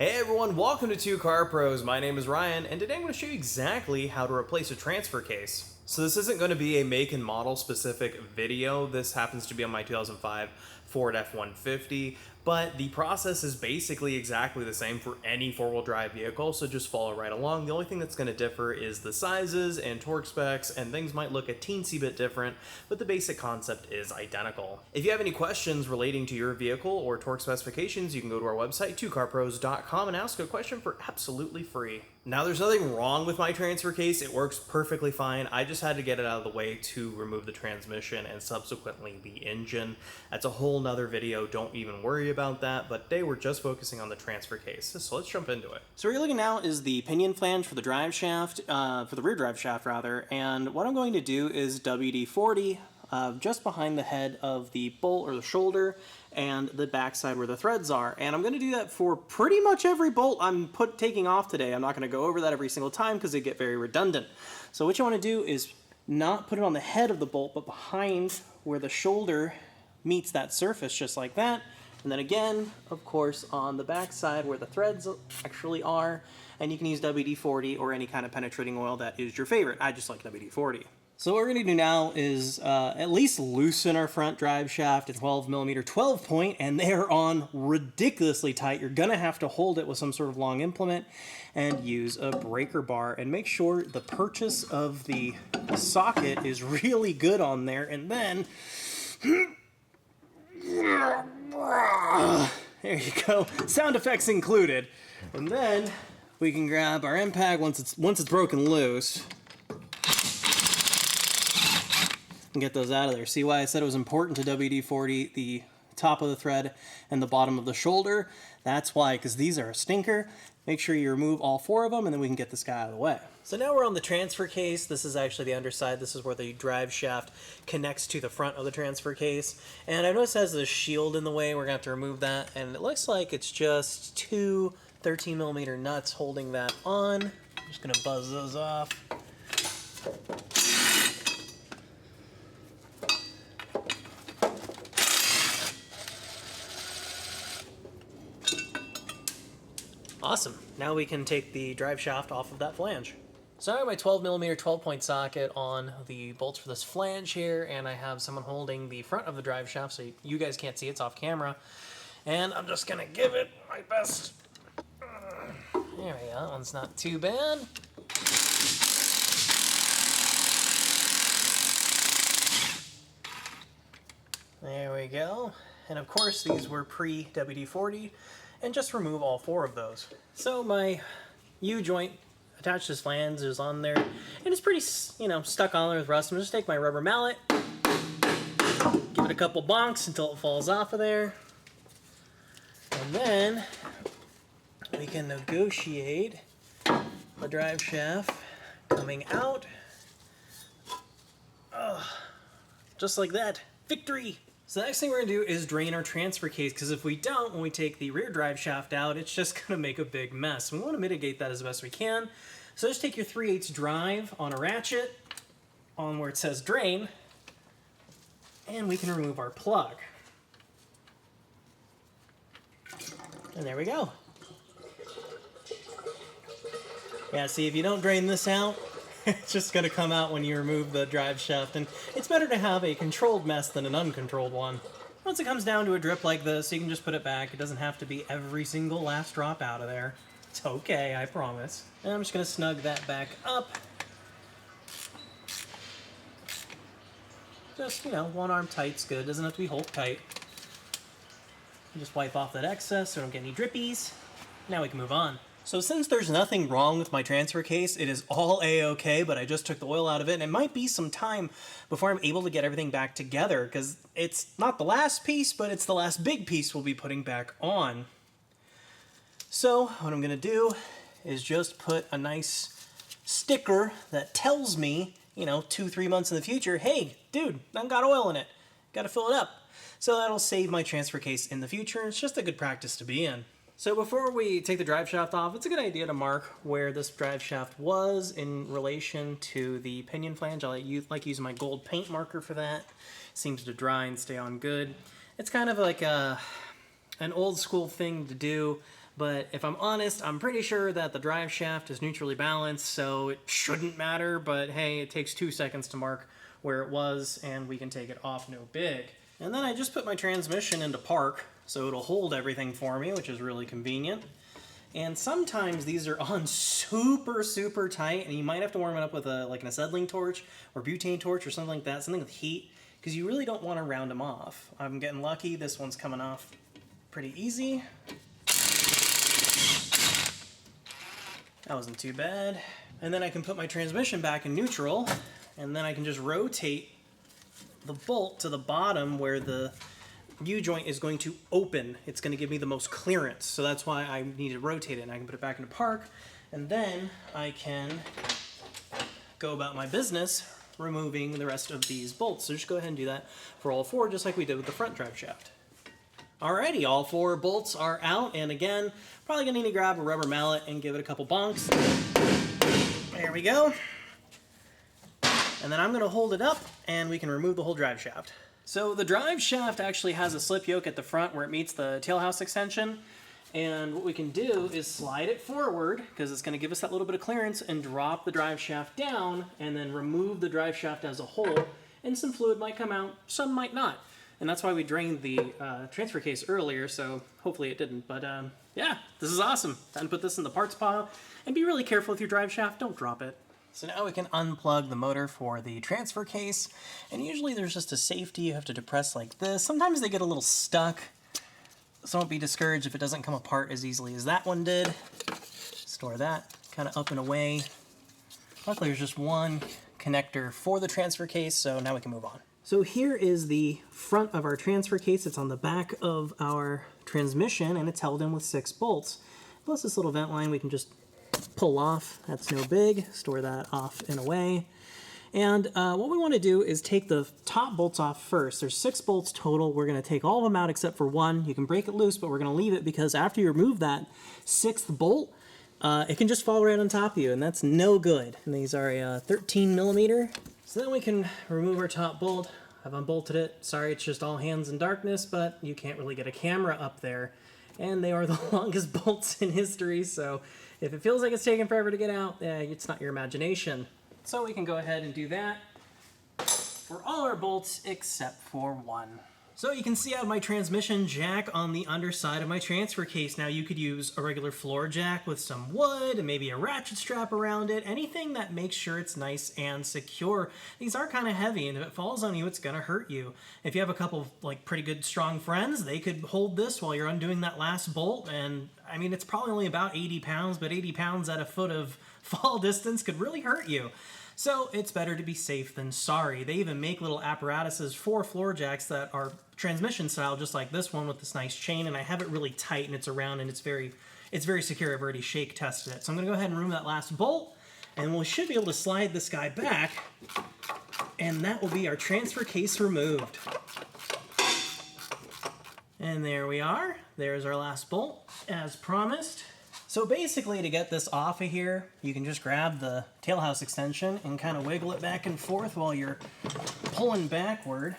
Hey everyone, welcome to 2 Car Pros. My name is Ryan, and today I'm going to show you exactly how to replace a transfer case. So this isn't going to be a make and model specific video. This happens to be on my 2005 Ford F-150, but the process is basically exactly the same for any four-wheel drive vehicle, so just follow right along. The only thing that's going to differ is the sizes and torque specs, and things might look a teensy bit different, but the basic concept is identical. If you have any questions relating to your vehicle or torque specifications, you can go to our website, 2carpros.com, and ask a question for absolutely free. Now, there's nothing wrong with my transfer case. It works perfectly fine. I just had to get it out of the way to remove the transmission and subsequently the engine. That's a whole nother video. Don't even worry about that. But today we're just focusing on the transfer case. So let's jump into it. So what you're looking now is the pinion flange for the drive shaft, for the rear drive shaft rather. And what I'm going to do is WD-40 just behind the head of the bolt or the shoulder and the backside where the threads are. And I'm going to do that for pretty much every bolt I'm taking off today. I'm not going to go over that every single time because they get very redundant. So what you want to do is not put it on the head of the bolt, but behind where the shoulder meets that surface, just like that. And then again, of course, on the backside where the threads actually are. And you can use WD-40 or any kind of penetrating oil that is your favorite. I just like WD-40. So what we're going to do now is at least loosen our front drive shaft at 12mm 12 point, and they're on ridiculously tight. You're going to have to hold it with some sort of long implement and use a breaker bar, and make sure the purchase of the socket is really good on there, and then there you go, sound effects included. And then we can grab our impact once it's broken loose and get those out of there. See why I said it was important to WD-40 the top of the thread and the bottom of the shoulder? That's why, because these are a stinker. Make sure you remove all 4 of them, and then we can get this guy out of the way. So now we're on the transfer case. This is actually the underside. This is where the drive shaft connects to the front of the transfer case. And I noticed it has this shield in the way. We're going to have to remove that. And it looks like it's just 2 13mm nuts holding that on. I'm just going to buzz those off. Awesome. Now we can take the drive shaft off of that flange. So I have my 12mm 12-point socket on the bolts for this flange here, and I have someone holding the front of the drive shaft, so you guys can't see it's off camera. And I'm just gonna give it my best. There we go, that one's not too bad. There we go. And of course these were pre-WD-40. And just remove all 4 of those. So my U-joint attached to this flange is on there, and it's pretty, stuck on there with rust. I'm just take my rubber mallet, give it a couple bonks until it falls off of there, and then we can negotiate the drive shaft coming out. Just like that. Victory! So the next thing we're going to do is drain our transfer case, because if we don't, when we take the rear drive shaft out, it's just going to make a big mess. We want to mitigate that as best we can. So just take your 3/8 drive on a ratchet, on where it says drain, and we can remove our plug. And there we go. Yeah, see, if you don't drain this out, it's just going to come out when you remove the drive shaft, and it's better to have a controlled mess than an uncontrolled one. Once it comes down to a drip like this, you can just put it back. It doesn't have to be every single last drop out of there. It's okay, I promise. And I'm just going to snug that back up. Just, one arm tight's good. Doesn't have to be Hulk tight. Just wipe off that excess so I don't get any drippies. Now we can move on. So since there's nothing wrong with my transfer case, it is all a-okay, but I just took the oil out of it, and it might be some time before I'm able to get everything back together, because it's not the last piece, but it's the last big piece we'll be putting back on. So what I'm going to do is just put a nice sticker that tells me, 2-3 months in the future, hey, dude, I've got oil in it. Got to fill it up. So that'll save my transfer case in the future. It's just a good practice to be in. So before we take the drive shaft off, it's a good idea to mark where this drive shaft was in relation to the pinion flange. I like using my gold paint marker for that. Seems to dry and stay on good. It's kind of like an old school thing to do, But if I'm honest, I'm pretty sure that the drive shaft is neutrally balanced, so it shouldn't matter, but hey, it takes 2 seconds to mark where it was, and we can take it off no big. And then I just put my transmission into park, so it'll hold everything for me, which is really convenient. And sometimes these are on super, super tight, and you might have to warm it up with like an acetylene torch or butane torch or something like that, something with heat, because you really don't want to round them off. I'm getting lucky. This one's coming off pretty easy. That wasn't too bad. And then I can put my transmission back in neutral, and then I can just rotate the bolt to the bottom where the U-joint is going to open. It's going to give me the most clearance, so that's why I need to rotate it. And I can put it back into park, and then I can go about my business removing the rest of these bolts. So just go ahead and do that for all 4, just like we did with the front drive shaft. Alrighty, all 4 bolts are out, and again, probably gonna need to grab a rubber mallet and give it a couple bonks. There we go. And then I'm gonna hold it up, and we can remove the whole drive shaft. So the drive shaft actually has a slip yoke at the front where it meets the tailhouse extension. And what we can do is slide it forward, because it's going to give us that little bit of clearance, and drop the drive shaft down, and then remove the drive shaft as a whole. And some fluid might come out, some might not. And that's why we drained the transfer case earlier, so hopefully it didn't. But yeah, this is awesome. Time to put this in the parts pile. And be really careful with your drive shaft, don't drop it. So now we can unplug the motor for the transfer case, and usually there's just a safety you have to depress like this. Sometimes they get a little stuck, so don't be discouraged if it doesn't come apart as easily as that one did. Store that kind of up and away. Luckily there's just one connector for the transfer case, so now we can move on. So here is the front of our transfer case. It's on the back of our transmission, and it's held in with 6 bolts. Plus this little vent line we can just pull off. That's no big. Store that off and away. And what we want to do is take the top bolts off first. There's 6 bolts total. We're going to take all of them out except for one. You can break it loose, but we're going to leave it because after you remove that 6th bolt, it can just fall right on top of you, and that's no good. And these are a 13 millimeter. So then we can remove our top bolt. I've unbolted it. Sorry, it's just all hands in darkness, but you can't really get a camera up there. And they are the longest bolts in history, so if it feels like it's taking forever to get out, it's not your imagination. So we can go ahead and do that for all our bolts except for one. So you can see I have my transmission jack on the underside of my transfer case. Now you could use a regular floor jack with some wood and maybe a ratchet strap around it. Anything that makes sure it's nice and secure. These are kind of heavy, and if it falls on you, it's gonna hurt you. If you have a couple like pretty good strong friends, they could hold this while you're undoing that last bolt. And I mean, it's probably only about 80 pounds, but 80 pounds at a foot of fall distance could really hurt you. So it's better to be safe than sorry. They even make little apparatuses for floor jacks that are transmission style, just like this one with this nice chain, and I have it really tight and it's around and it's very secure. I've already shake tested it. So I'm gonna go ahead and remove that last bolt, and we should be able to slide this guy back, and that will be our transfer case removed. And there we are. There's our last bolt, as promised. So basically, to get this off of here, you can just grab the tailhouse extension and kind of wiggle it back and forth while you're pulling backward.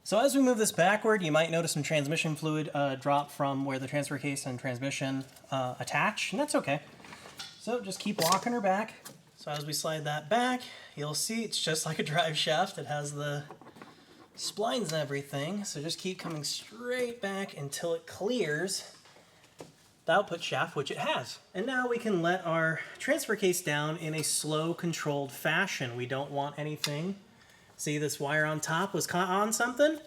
So as we move this backward, you might notice some transmission fluid drop from where the transfer case and transmission attach, and that's okay. So just keep walking her back. So as we slide that back, you'll see it's just like a drive shaft. It has the splines and everything. So just keep coming straight back until it clears the output shaft, which it has. And now we can let our transfer case down in a slow, controlled fashion. We don't want anything. See, this wire on top was caught on something?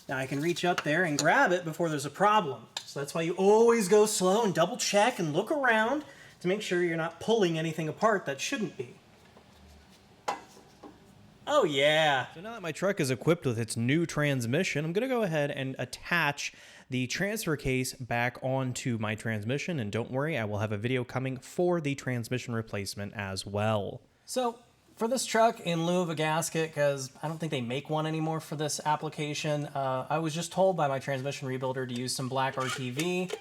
Now I can reach up there and grab it before there's a problem. So that's why you always go slow and double check and look around to make sure you're not pulling anything apart that shouldn't be. Oh yeah. So now that my truck is equipped with its new transmission, I'm gonna go ahead and attach the transfer case back onto my transmission, and don't worry, I will have a video coming for the transmission replacement as well. So for this truck, in lieu of a gasket, because I don't think they make one anymore for this application, I was just told by my transmission rebuilder to use some black RTV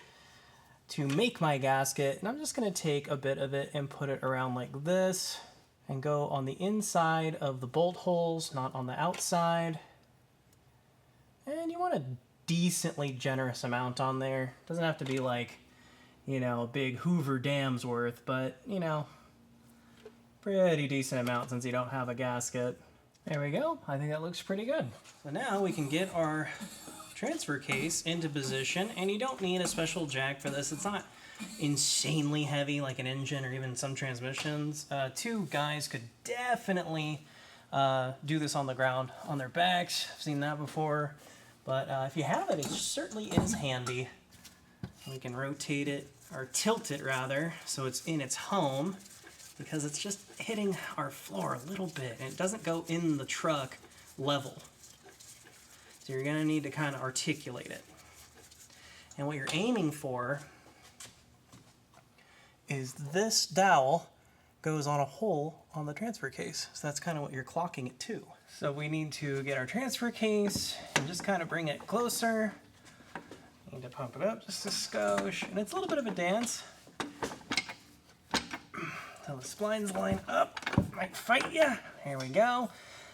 to make my gasket, and I'm just gonna take a bit of it and put it around like this and go on the inside of the bolt holes, not on the outside. And you want a decently generous amount on there. Doesn't have to be like, you know, a big Hoover Dam's worth, but, you know, pretty decent amount since you don't have a gasket. There we go. I think that looks pretty good. So now we can get our transfer case into position, and you don't need a special jack for this. It's not insanely heavy like an engine or even some transmissions. Two guys could definitely do this on the ground on their backs. I've seen that before. But if you have it, it certainly is handy. We can rotate it, or tilt it rather, so it's in its home, because it's just hitting our floor a little bit, and it doesn't go in the truck level. So you're gonna need to kind of articulate it. And what you're aiming for is this dowel goes on a hole on the transfer case. So that's kind of what you're clocking it to. So we need to get our transfer case and just kind of bring it closer. Need to pump it up just a skosh. And it's a little bit of a dance. Until the splines line up. Might fight ya. Here we go.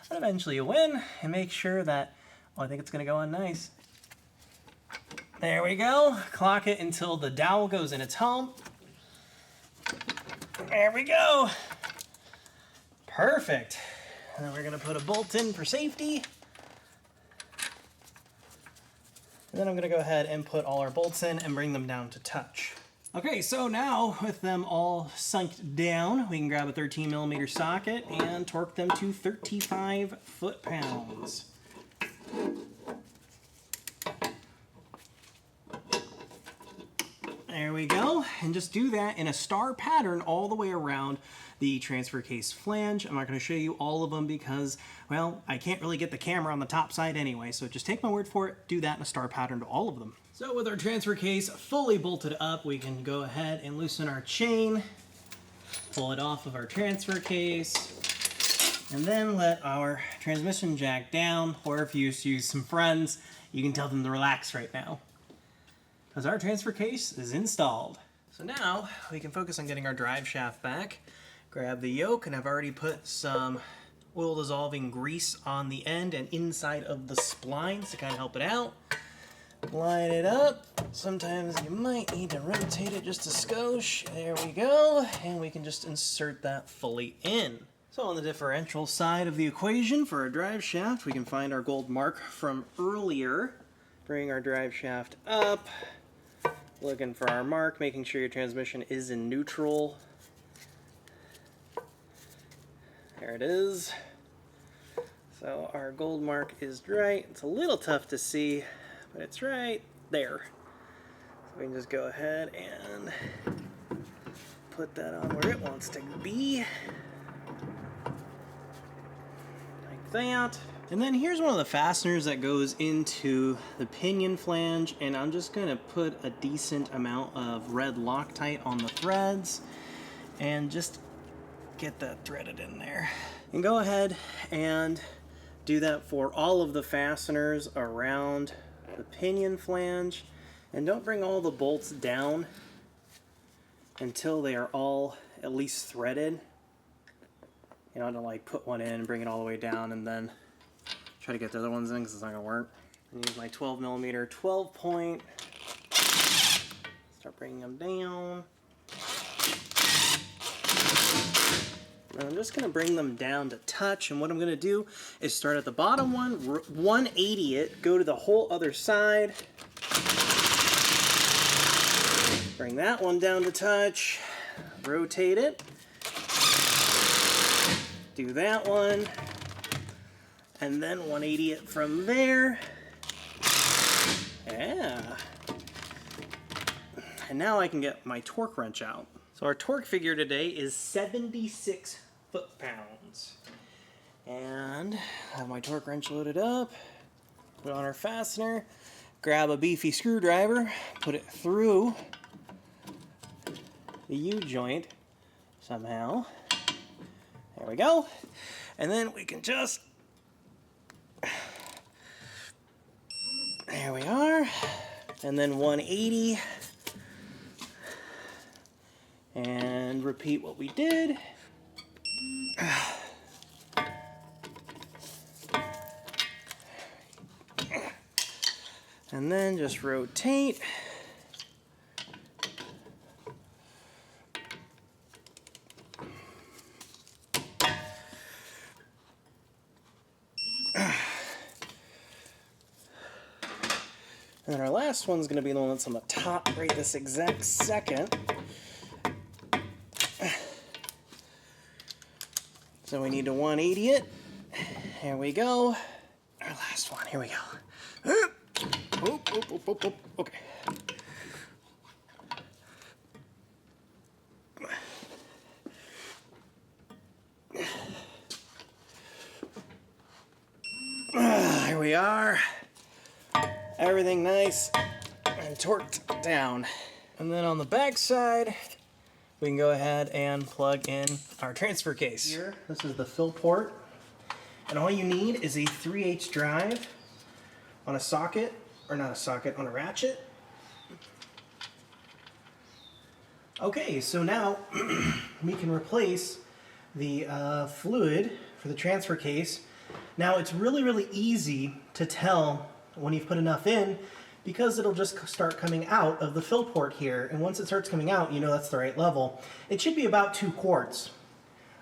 And eventually you win. And make sure that, oh, I think it's gonna go on nice. There we go. Clock it until the dowel goes in its home. There we go. Perfect. And then we're gonna put a bolt in for safety. And then I'm gonna go ahead and put all our bolts in and bring them down to touch. Okay, so now with them all sunk down, we can grab a 13mm socket and torque them to 35 foot-pounds. There we go, and just do that in a star pattern all the way around the transfer case flange. I'm not going to show you all of them because, well, I can't really get the camera on the top side anyway, so just take my word for it, do that in a star pattern to all of them. So with our transfer case fully bolted up, we can go ahead and loosen our chain, pull it off of our transfer case, and then let our transmission jack down, or if you use some friends, you can tell them to relax right now, because our transfer case is installed. So now we can focus on getting our drive shaft back. Grab the yoke, and I've already put some oil dissolving grease on the end and inside of the splines to kind of help it out. Line it up. Sometimes you might need to rotate it just a skosh. There we go, and we can just insert that fully in. So on the differential side of the equation for our drive shaft, we can find our gold mark from earlier. Bring our drive shaft up. Looking for our mark, making sure your transmission is in neutral. There it is. So our gold mark is right. It's a little tough to see, but it's right there. So we can just go ahead and put that on where it wants to be. Like that. And then here's one of the fasteners that goes into the pinion flange, and I'm just going to put a decent amount of red Loctite on the threads and just get that threaded in there. And go ahead and do that for all of the fasteners around the pinion flange, and don't bring all the bolts down until they are all at least threaded. You know, don't like put one in and bring it all the way down and then try to get the other ones in because it's not gonna work. I use my 12mm 12 point. Start bringing them down. And I'm just gonna bring them down to touch, and what I'm gonna do is start at the bottom one, 180 it, go to the whole other side, bring that one down to touch, rotate it, do that one, and then 180 it from there. Yeah. And now I can get my torque wrench out. So our torque figure today is 76 foot-pounds. And I have my torque wrench loaded up, put on our fastener, grab a beefy screwdriver, put it through the U-joint somehow. There we go. And then we can just, there we are. And then 180. And repeat what we did. And then just rotate. And then our last one's going to be the one that's on the top right this exact second. So we need to 180 it. Here we go. Our last one. Here we go. Okay. Here we are. Everything nice and torqued down. And then on the back side, we can go ahead and plug in our transfer case. Here, this is the fill port. And all you need is a 3/8 drive on a socket, or not a socket, on a ratchet. Okay, so now we can replace the fluid for the transfer case. Now it's really easy to tell when you've put enough in because it'll just start coming out of the fill port here. And once it starts coming out, you know that's the right level. It should be about 2 quarts.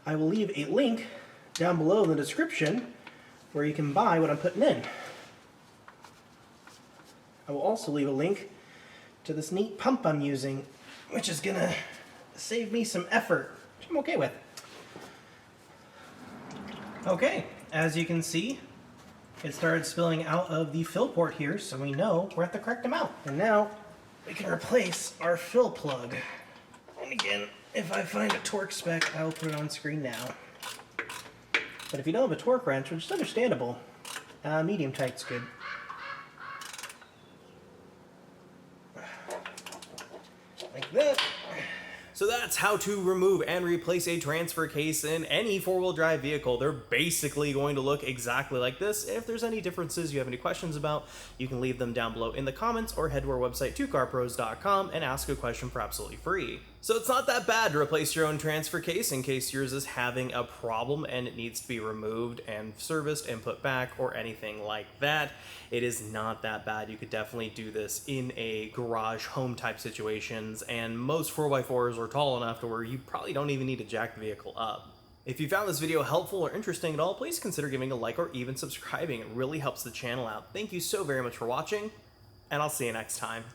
I will leave a link down below in the description where you can buy what I'm putting in. I will also leave a link to this neat pump I'm using, which is gonna save me some effort, which I'm okay with. Okay, as you can see, it started spilling out of the fill port here, so we know we're at the correct amount. And now we can replace our fill plug. And again, if I find a torque spec, I will put it on screen now. But if you don't have a torque wrench, which is understandable, medium tight's good. Like that. So that's how to remove and replace a transfer case in any four-wheel drive vehicle. They're basically going to look exactly like this. If there's any differences you have any questions about, you can leave them down below in the comments or head to our website 2carpros.com and ask a question for absolutely free. So it's not that bad to replace your own transfer case in case yours is having a problem and it needs to be removed and serviced and put back or anything like that. It is not that bad. You could definitely do this in a garage home type situations, and most 4x4s are tall enough to where you probably don't even need to jack the vehicle up. If you found this video helpful or interesting at all, please consider giving a like or even subscribing. It really helps the channel out. Thank you so very much for watching, and I'll see you next time.